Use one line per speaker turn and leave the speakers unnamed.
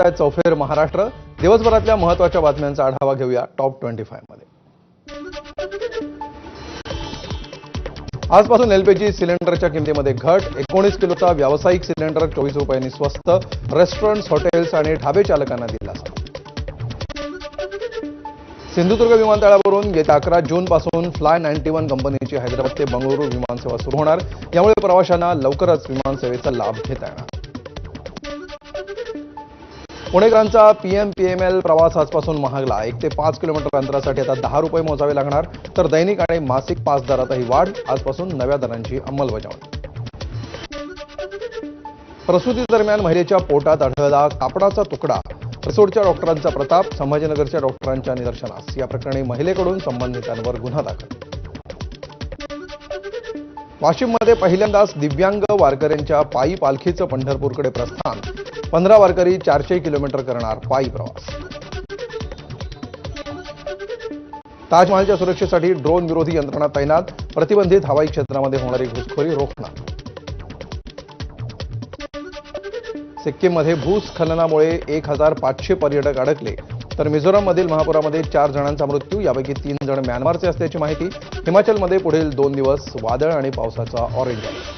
बघताय चौफेर महाराष्ट्र. दिवसभरातल्या महत्त्वाच्या बातम्यांचा आढावा घेऊया टॉप 25 मध्ये. आजपासून एलपीजी सिलेंडरच्या किमतीमध्ये घट. 19 किलोचा व्यावसायिक सिलेंडर 24 रुपयांनी स्वस्त. रेस्टॉरंट्स, हॉटेल्स आणि ढाबे चालकांना दिलासा. सिंधुदुर्ग विमानतळावरून येत्या 11 जूनपासून फ्लाय 91 कंपनीची हैदराबाद ते बंगळुरू विमानसेवा सुरू होणार. यामुळे प्रवाशांना लवकरच विमानसेवेचा लाभ घेता येणार. पुणेकरांचा पीएमपीएमएल प्रवास आजपासून महागला. 1 ते 5 किलोमीटर अंतरासाठी आता 10 रुपये मोजावे लागणार. तर दैनिक आणि मासिक पास दरातही वाढ. आजपासून नव्या दरांची अंमलबजावणी. प्रसूती दरम्यान महिलेच्या पोटात आढळला कापडाचा तुकडा. रिसोडच्या डॉक्टरांचा प्रताप. संभाजीनगरच्या डॉक्टरांच्या निदर्शनास. या प्रकरणी महिलेकडून संबंधितांवर गुन्हा दाखल. वाशिममध्ये पहिल्यांदाच दिव्यांग वारकऱ्यांच्या पायी पालखीचं पंढरपूरकडे प्रस्थान. 15 वारकरी 400 किलोमीटर करणार पायी प्रवास. ताजमहालच्या सुरक्षेसाठी ड्रोन विरोधी यंत्रणा तैनात. प्रतिबंधित हवाई क्षेत्रामध्ये होणारी घुसखोरी रोखणार. सिक्कीममध्ये भूस्खलनामुळे 1500 पर्यटक अडकले. तर मिझोराममधील महापुरामध्ये 4 जणांचा मृत्यू. यापैकी 3 जण म्यानमारचे असल्याची माहिती. हिमाचलमध्ये पुढील 2 दिवस वादळ आणि पावसाचा ऑरेंज अलर्ट.